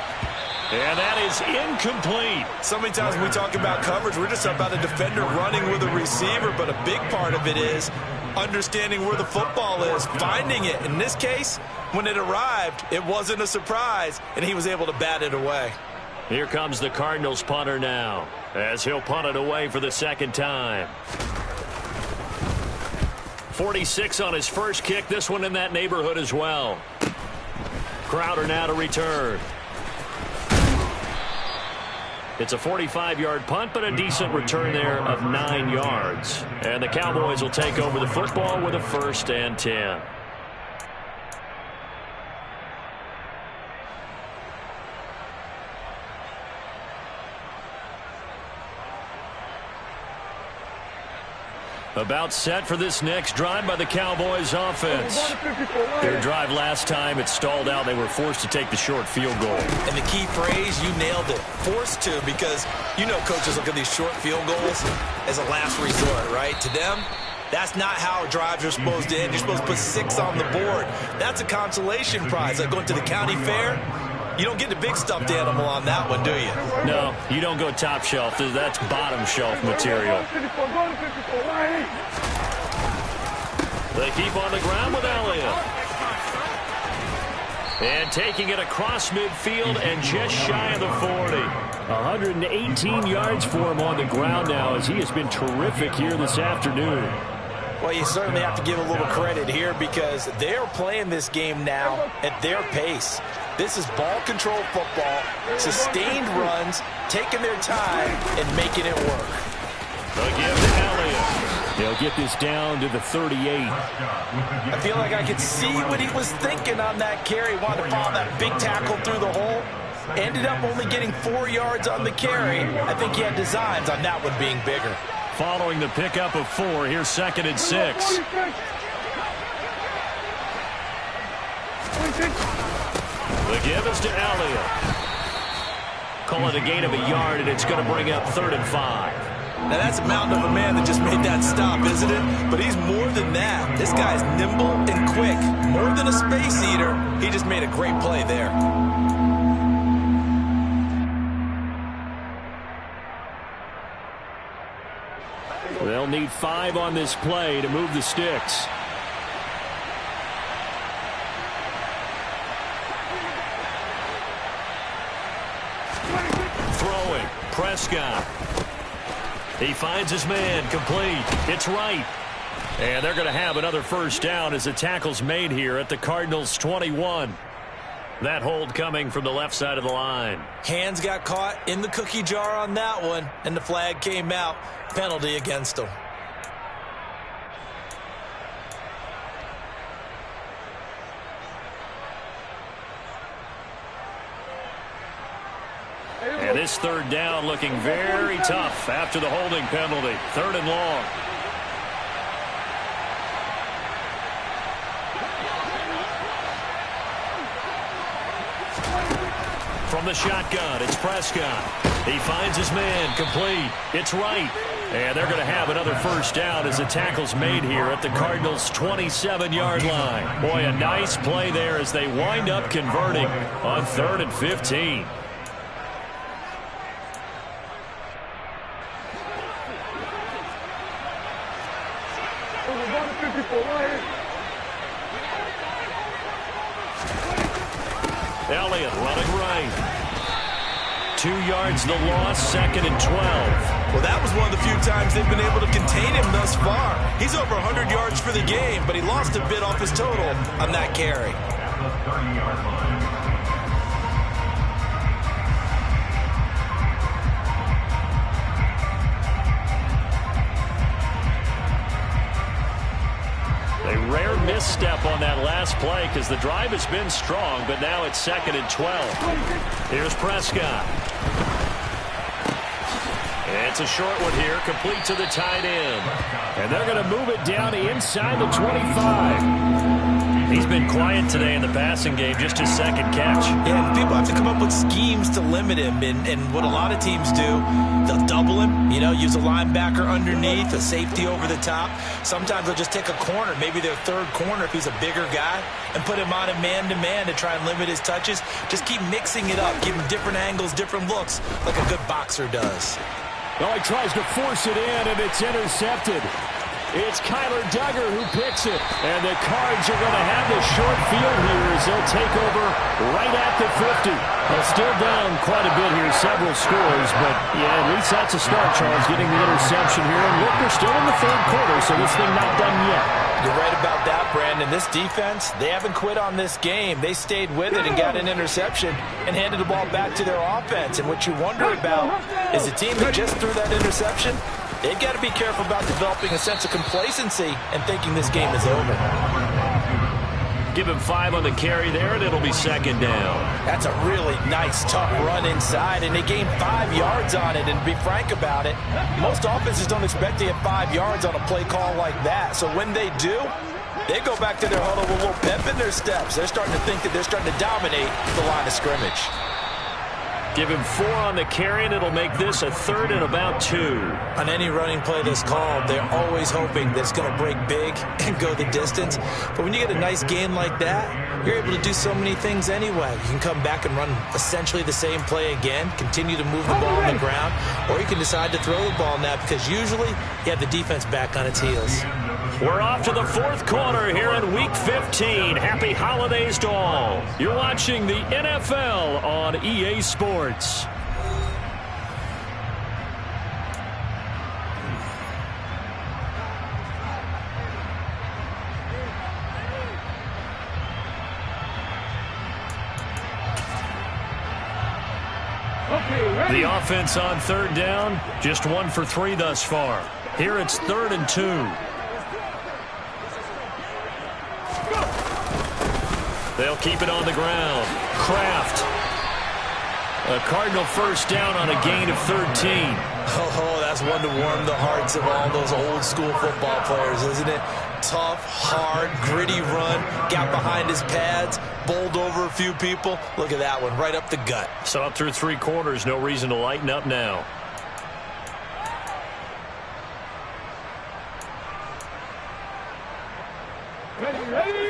And that is incomplete. So many times when we talk about coverage, we're just about a defender running with a receiver, but a big part of it is understanding where the football is, finding it. In this case, when it arrived, it wasn't a surprise, and he was able to bat it away. Here comes the Cardinals punter now, as he'll punt it away for the 2nd time. 46 on his first kick, this one in that neighborhood as well. Crowder now to return. It's a 45-yard punt, but a decent return there of 9 yards. And the Cowboys will take over the football with a 1st and 10. About set for this next drive by the Cowboys offense. Their drive last time, it stalled out. They were forced to take the short field goal. And the key phrase, you nailed it. Forced to, because you know coaches look at these short field goals as a last resort, right? To them, that's not how drives are supposed to end. You're supposed to put 6 on the board. That's a consolation prize. Like going to the county fair, you don't get the big stuffed animal on that one, do you? No, you don't go top shelf. That's bottom shelf material. They keep on the ground with Elliott. And taking it across midfield and just shy of the 40. 118 yards for him on the ground now, as he has been terrific here this afternoon. Well, you certainly have to give a little credit here because they're playing this game now at their pace. This is ball control football, sustained runs, taking their time, and making it work. Again to Elliott. They'll get this down to the 38. I feel like I could see what he was thinking on that carry. Wanted to follow that big tackle through the hole. Ended up only getting 4 yards on the carry. I think he had designs on that one being bigger. Following the pickup of 4, here's 2nd and 6. The give is to Elliott. Call it a gain of a yard, and it's going to bring up 3rd and 5. Now, that's a mountain of a man that just made that stop, isn't it? But he's more than that. This guy's nimble and quick. More than a space eater. He just made a great play there. They'll need 5 on this play to move the sticks. Throwing. Prescott. He finds his man. Complete. It's right. And they're going to have another first down as the tackle's made here at the Cardinals' 21. That hold coming from the left side of the line. Hands got caught in the cookie jar on that one, and the flag came out. Penalty against him. And this 3rd down looking very tough after the holding penalty. 3rd and long. From the shotgun, it's Prescott. He finds his man. Complete. It's right. And they're going to have another first down as the tackle's made here at the Cardinals' 27-yard line. Boy, a nice play there as they wind up converting on 3rd and 15. Elliott running right. 2 yards the loss, 2nd and 12. Well, that was one of the few times they've been able to contain him thus far. He's over 100 yards for the game, but he lost a bit off his total on that carry. At the 30-yard line. A rare misstep on that last play because the drive has been strong, but now it's 2nd and 12. Here's Prescott. It's a short one here, complete to the tight end. And they're going to move it down inside the 25. He's been quiet today in the passing game, just his 2nd catch. Yeah, and people have to come up with schemes to limit him, and what a lot of teams do, they'll double him, use a linebacker underneath, a safety over the top. Sometimes they'll just take a corner, maybe their 3rd corner if he's a bigger guy, and put him on a man-to-man to try and limit his touches. Just keep mixing it up, give him different angles, different looks, like a good boxer does. Well, he tries to force it in, and it's intercepted. It's Kyler Duggar who picks it. And the Cards are going to have the short field here as they'll take over right at the 50. They're still down quite a bit here, several scores. But, yeah, at least that's a start, Charles, getting the interception here. And look, they're still in the 3rd quarter, so this thing not done yet. You're right about that, Brandon. This defense, they haven't quit on this game. They stayed with it and got an interception and handed the ball back to their offense. And what you wonder about is a team that just threw that interception, they've got to be careful about developing a sense of complacency and thinking this game is over. give him 5 on the carry there, and it'll be second down. That's a really nice, tough run inside, and they gained 5 yards on it. And to be frank about it, most offenses don't expect to get 5 yards on a play call like that. So when they do, they go back to their huddle with a little pep in their steps. They're starting to think that they're starting to dominate the line of scrimmage. Give him 4 on the carry, and it'll make this a 3rd and about 2. On any running play that's called, they're always hoping that it's going to break big and go the distance. But when you get a nice gain like that, you're able to do so many things anyway. You can come back and run essentially the same play again, continue to move the ball on the ground, or you can decide to throw the ball now because usually you have the defense back on its heels. We're off to the 4th quarter here in Week 15. Happy holidays to all. You're watching the NFL on EA Sports. The offense on 3rd down, just 1 for 3 thus far. Here it's 3rd and 2. They'll keep it on the ground. Kraft. A Cardinal first down on a gain of 13. Oh, that's one to warm the hearts of all those old school football players, isn't it? Tough, hard, gritty run. Got behind his pads, bowled over a few people. Look at that one, right up the gut. So up through 3 quarters, no reason to lighten up now. Ready.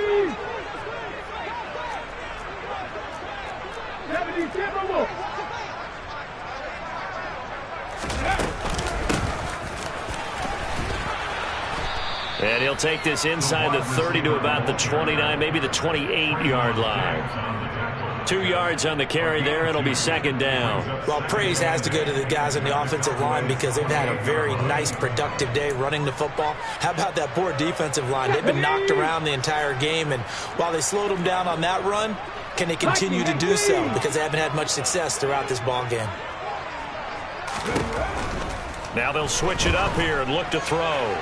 And he'll take this inside the 30 to about the 29, maybe the 28-yard line. 2 yards on the carry there. It'll be second down. Well, praise has to go to the guys on the offensive line because they've had a very nice, productive day running the football. How about that poor defensive line? They've been knocked around the entire game, and while they slowed them down on that run, can they continue to do so? Because they haven't had much success throughout this ball game. Now they'll switch it up here and look to throw.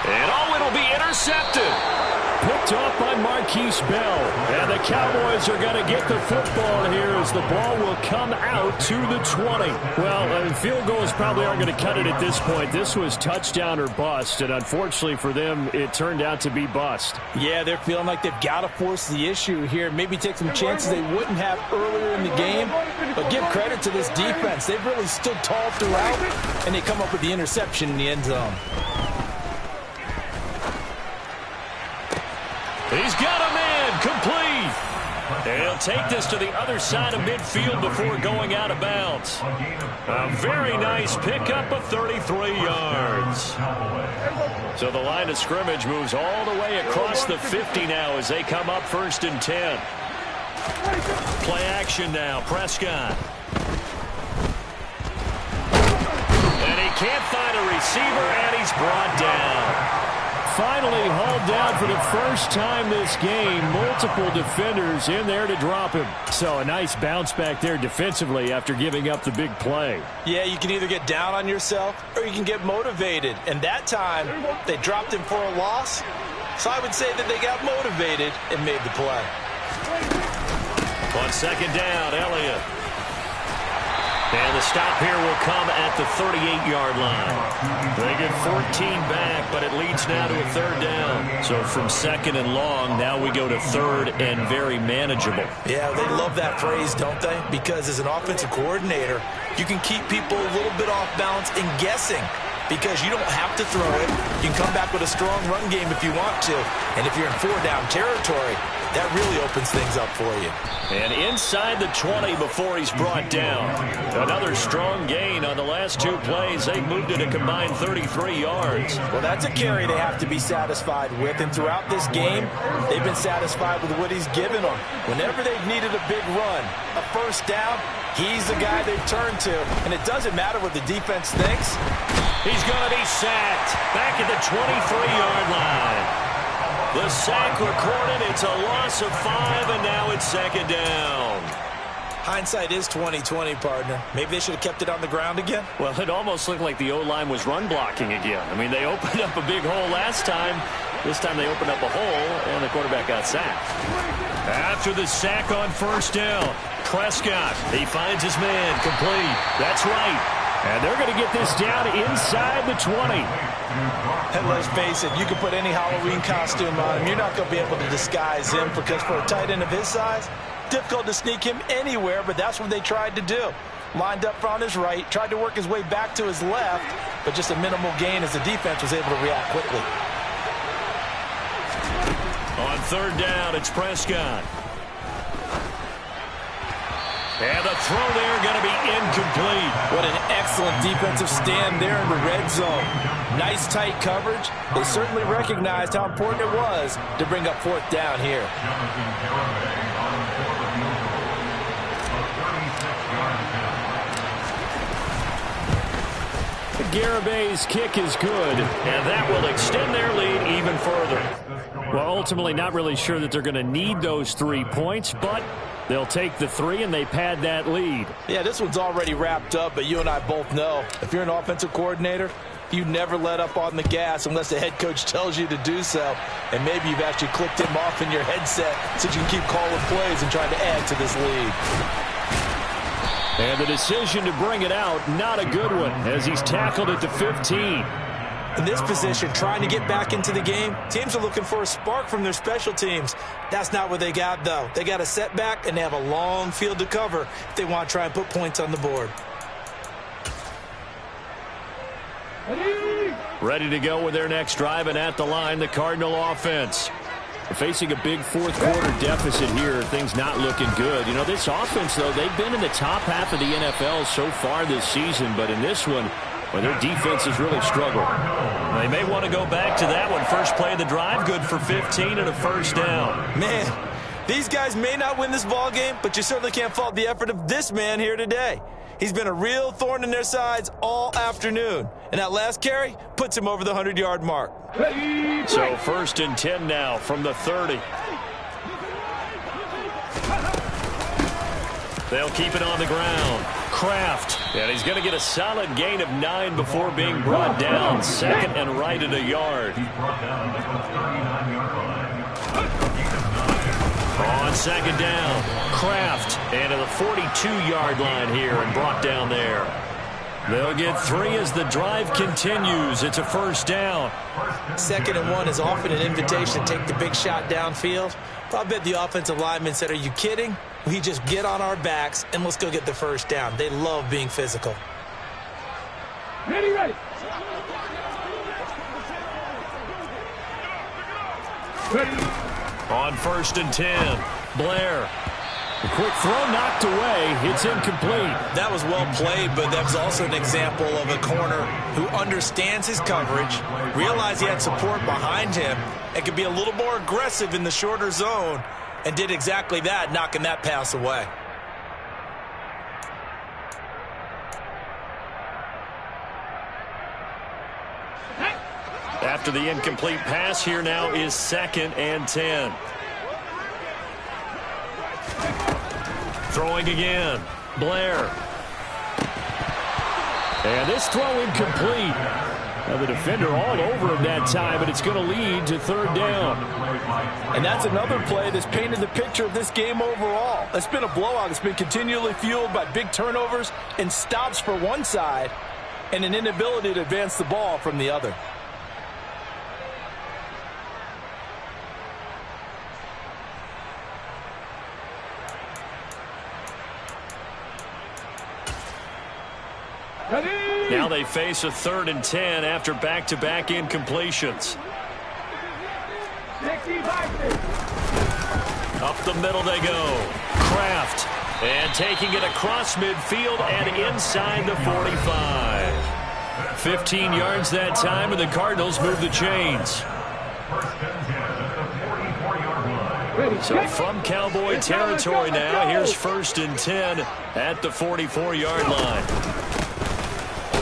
And it'll be intercepted. Picked off by Marquise Bell. And the Cowboys are going to get the football here as the ball will come out to the 20. Well, field goals probably aren't going to cut it at this point. This was touchdown or bust, and unfortunately for them, it turned out to be bust. Yeah, they're feeling like they've got to force the issue here. Maybe take some chances they wouldn't have earlier in the game. But give credit to this defense. They've really stood tall throughout, and they come up with the interception in the end zone. He's got a man complete. And he'll take this to the other side of midfield before going out of bounds. A very nice pickup of 33 yards. So the line of scrimmage moves all the way across the 50 now as they come up 1st and 10. Play action now, Prescott. And he can't find a receiver, and he's brought down. Finally hauled down for the first time this game. Multiple defenders in there to drop him. So a nice bounce back there defensively after giving up the big play. Yeah, you can either get down on yourself or you can get motivated. And that time, they dropped him for a loss. So I would say that they got motivated and made the play. On second down, Elliott. And the stop here will come at the 38-yard line. They get 14 back, but it leads now to a 3rd down. So from 2nd and long, now we go to 3rd and very manageable. Yeah, they love that phrase, don't they? Because as an offensive coordinator, you can keep people a little bit off balance and guessing. Because you don't have to throw it. You can come back with a strong run game if you want to. And if you're in 4-down territory, that really opens things up for you. And inside the 20 before he's brought down. Another strong gain on the last 2 plays. They moved it a combined 33 yards. Well, that's a carry they have to be satisfied with. And throughout this game, they've been satisfied with what he's given them. Whenever they've needed a big run, a first down, he's the guy they've turned to. And it doesn't matter what the defense thinks. He's going to be sacked back at the 23-yard line. The sack recorded. It's a loss of 5, and now it's 2nd down. Hindsight is 20/20, partner. Maybe they should have kept it on the ground again. Well, it almost looked like the O-line was run blocking again. I mean, they opened up a big hole last time, This time they opened up a hole, and the quarterback got sacked. After the sack on first down, Prescott, he finds his man, complete. That's right. And they're going to get this down inside the 20. And let's face it, you can put any Halloween costume on him. You're not going to be able to disguise him because for a tight end of his size, difficult to sneak him anywhere, but that's what they tried to do. Lined up on his right, tried to work his way back to his left, but just a minimal gain as the defense was able to react quickly. On third down, it's Prescott. And the throw there going to be incomplete. What an excellent defensive stand there in the red zone. Nice tight coverage. They certainly recognized how important it was to bring up fourth down here. Garabay's kick is good, and that will extend their lead even further. Well, ultimately not really sure that they're going to need those 3 points, but they'll take the 3 and they pad that lead. Yeah, this one's already wrapped up, but you and I both know if you're an offensive coordinator, you never let up on the gas unless the head coach tells you to do so. And maybe you've actually clicked him off in your headset so you can keep calling plays and trying to add to this lead. And the decision to bring it out, not a good one, as he's tackled at the 15. In this position, trying to get back into the game, teams are looking for a spark from their special teams. That's not what they got, though. They got a setback, and they have a long field to cover if they want to try and put points on the board. Ready to go with their next drive, and at the line, the Cardinal offense. They're facing a big fourth-quarter deficit here. Things not looking good. You know, this offense, though, they've been in the top half of the NFL so far this season, but in this one, well, their defense has really struggled. They may want to go back to that one. First play of the drive, good for 15 and a first down. Man, these guys may not win this ball game, but you certainly can't fault the effort of this man here today. He's been a real thorn in their sides all afternoon. And that last carry puts him over the 100-yard mark. So first and 10 now from the 30. They'll keep it on the ground. Kraft, and he's going to get a solid gain of 9 before being brought down. Second and right at a yard. On second down, Kraft, and to the 42-yard line here and brought down there. They'll get 3 as the drive continues. It's a first down. 2nd and 1 is often an invitation to take the big shot downfield. I bet the offensive lineman said, are you kidding? We just get on our backs and let's go get the first down. They love being physical. Ready. On first and 10, Blair. A quick throw knocked away. It's incomplete. That was well played, but that was also an example of a corner who understands his coverage, realized he had support behind him, and could be a little more aggressive in the shorter zone, and did exactly that, knocking that pass away. After the incomplete pass, here now is 2nd and 10. Throwing again, Blair. And this throw incomplete. Now the defender all over him that time, but it's going to lead to 3rd down. And that's another play that's painted the picture of this game overall. It's been a blowout. It's been continually fueled by big turnovers and stops for one side and an inability to advance the ball from the other. Now they face a 3rd and 10 after back-to-back incompletions. Up the middle they go. Kraft. And taking it across midfield and inside the 45. 15 yards that time, and the Cardinals move the chains. So from Cowboy territory now, here's 1st and 10 at the 44-yard line.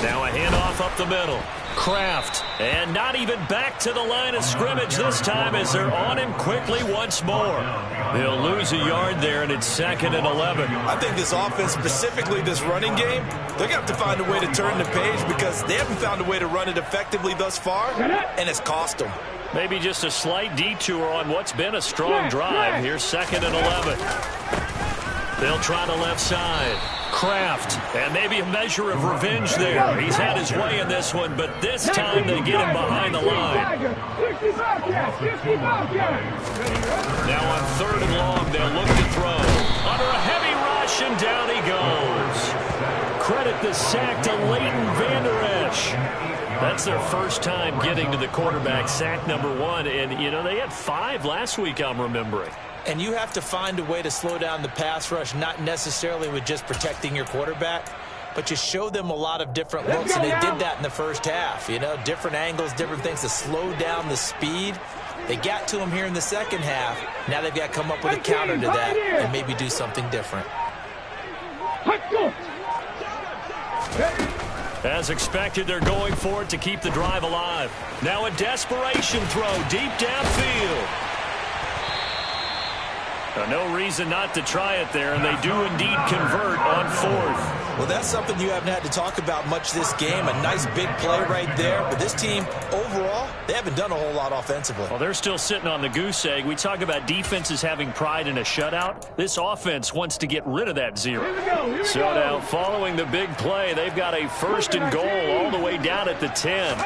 Now a handoff up the middle. Kraft, and not even back to the line of scrimmage this time as they're on him quickly once more. They'll lose a yard there, and it's 2nd and 11. I think this offense, specifically this running game, they're going to have to find a way to turn the page because they haven't found a way to run it effectively thus far, and it's cost them. Maybe just a slight detour on what's been a strong drive. Here's 2nd and 11. They'll try the left side. Kraft, and maybe a measure of revenge there. He's had his way in this one, but this time they get him behind the line. Now on 3rd and long, they'll look to throw. Under a heavy rush, and down he goes. Credit the sack to Leighton Vander Esch. That's their first time getting to the quarterback, sack number 1. And, you know, they had 5 last week, I'm remembering. And you have to find a way to slow down the pass rush, not necessarily with just protecting your quarterback, but you show them a lot of different looks, and they did that in the first half. You know, different angles, different things to slow down the speed. They got to him here in the second half. Now they've got to come up with a counter to that and maybe do something different. As expected, they're going for it to keep the drive alive. Now a desperation throw deep downfield. No reason not to try it there, and they do indeed convert on 4th. Well, that's something you haven't had to talk about much this game. A nice big play right there. But this team, overall, they haven't done a whole lot offensively. Well, they're still sitting on the goose egg. We talk about defenses having pride in a shutout. This offense wants to get rid of that 0. So now, following the big play, they've got a 1st and goal all the way down at the 10.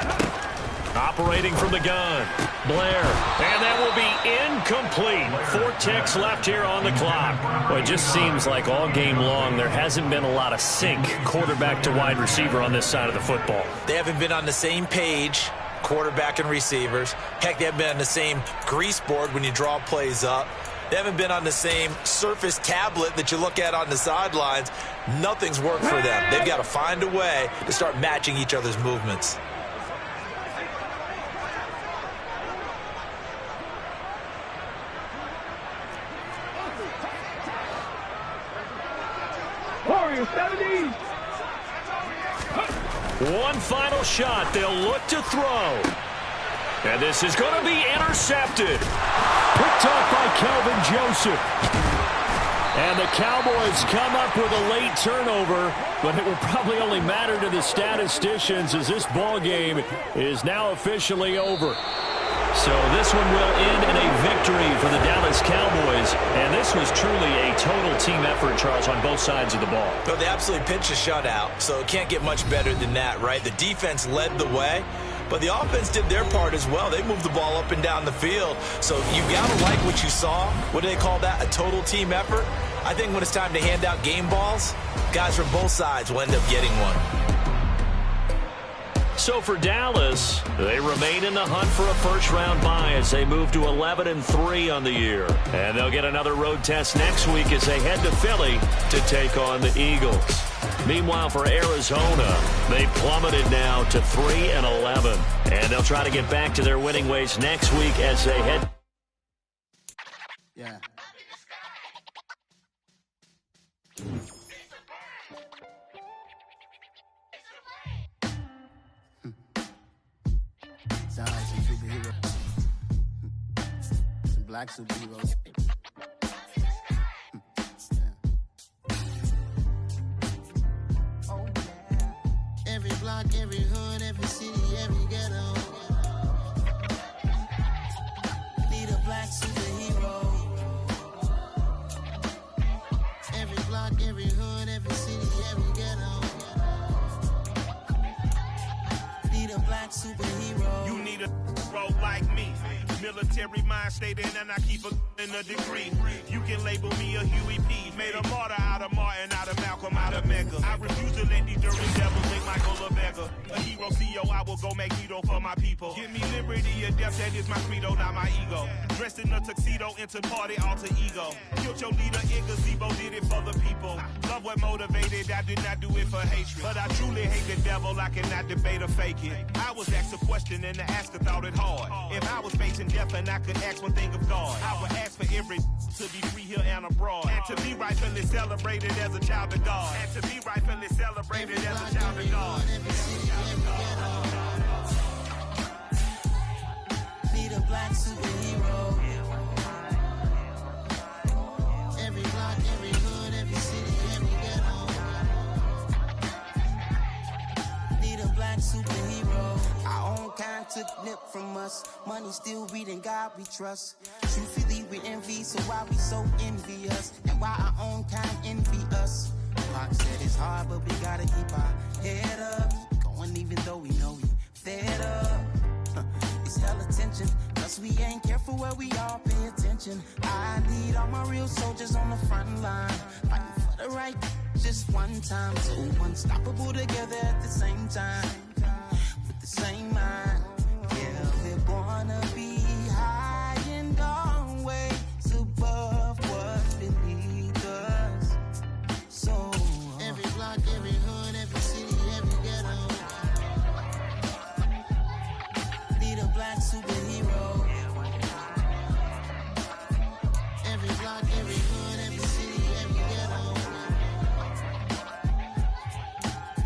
Operating from the gun, Blair, and that will be incomplete. 4 ticks left here on the clock. Well, it just seems like all game long there hasn't been a lot of sync quarterback to wide receiver on this side of the football. They haven't been on the same page, quarterback and receivers. Heck, they haven't been on the same grease board when you draw plays up. They haven't been on the same Surface tablet that you look at on the sidelines. Nothing's worked for them. They've got to find a way to start matching each other's movements. One final shot. They'll look to throw. And this is going to be intercepted. Picked off by Kelvin Joseph. And the Cowboys come up with a late turnover, but it will probably only matter to the statisticians as this ball game is now officially over. So this one will end in a victory for the Dallas Cowboys. And this was truly a total team effort, Charles, on both sides of the ball. Well, they absolutely pitched a shutout, so it can't get much better than that, right? The defense led the way, but the offense did their part as well. They moved the ball up and down the field. So you got to like what you saw. What do they call that? A total team effort? I think when it's time to hand out game balls, guys from both sides will end up getting one. So for Dallas, they remain in the hunt for a first-round bye as they move to 11-3 on the year. And they'll get another road test next week as they head to Philly to take on the Eagles. Meanwhile, for Arizona, they've plummeted now to 3-11. And they'll try to get back to their winning ways next week as they head. Yeah. Sound like some superheroes. Some black superheroes. Oh, yeah. Every block, every hood, every city, every ghetto. Need a black superhero. Every block, every hood, every city, every ghetto. Need a black superhero. You need a role like me. Military mind stated, and I keep in a degree. You can label me a Huey P. Made a martyr out of Martin, out of Malcolm, out of Mega. I refuse to let these dirty devils make Michael LaVega. A hero CEO, I will go make Guido for my people. Give me liberty or death, that is my credo, not my ego. Dressed in a tuxedo, into party, alter ego. Killed your leader in gazebo, did it for the people. Love what motivated, I did not do it for hatred. But I truly hate the devil, I cannot debate or fake it. I was asked a question and the asker thought it hard. If I was facing death and I could ask one thing of God, I would ask for every to be free here and abroad. And to be rightfully celebrated as a child of God. And to be rightfully celebrated as a child of God. black superhero. Every block, every hood, every city, every ghetto. Need a black superhero. Our own kind took nip from us. Money still reading, God we trust. Truthfully we envy, so why we so envious? And why our own kind envy us? Pac said it's hard, but we gotta keep our head up. Going even though we know we fed up. It's hella tension, cause we ain't careful where we all pay attention. I need all my real soldiers on the front line, fighting for the right just one time. So unstoppable together at the same time, with the same mind. Yeah, we're gonna be high and always above what's beneath us. So every block, every hood, every city, every ghetto. Need a black superhero. Every block, every hood, every city, every ghetto.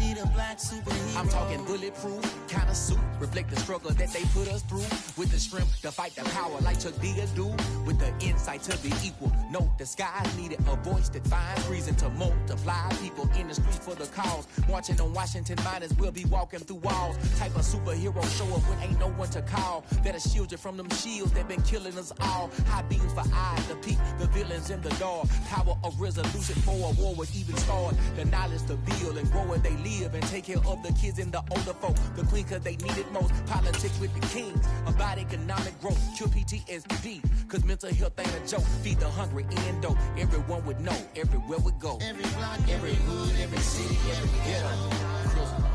Need a black superhero. I'm talking bulletproof kind of suit, reflect the struggle that they put us through. With the strength to fight the power like Chuck D do. With the insight to be equal. No disguise needed, a voice that finds reason to multiply. People in the streets for the cause. Marching on Washington, might as well be walking through walls. Type of superhero show up when ain't no one to call. That'll shield you from them shields that been killing us all. High beams for eyes to peek the villains in the dark. Power of resolution for a war would even start. The knowledge to build and grow where they live and take care of the kids and the older folk. The queen cause they need it most. Politics with the kings. About economic growth. Cure PTSD. Cause mental health ain't a joke. Feed the hungry and dope. Everyone would know. Everywhere we go. Every block, every hood, every city, every ghetto.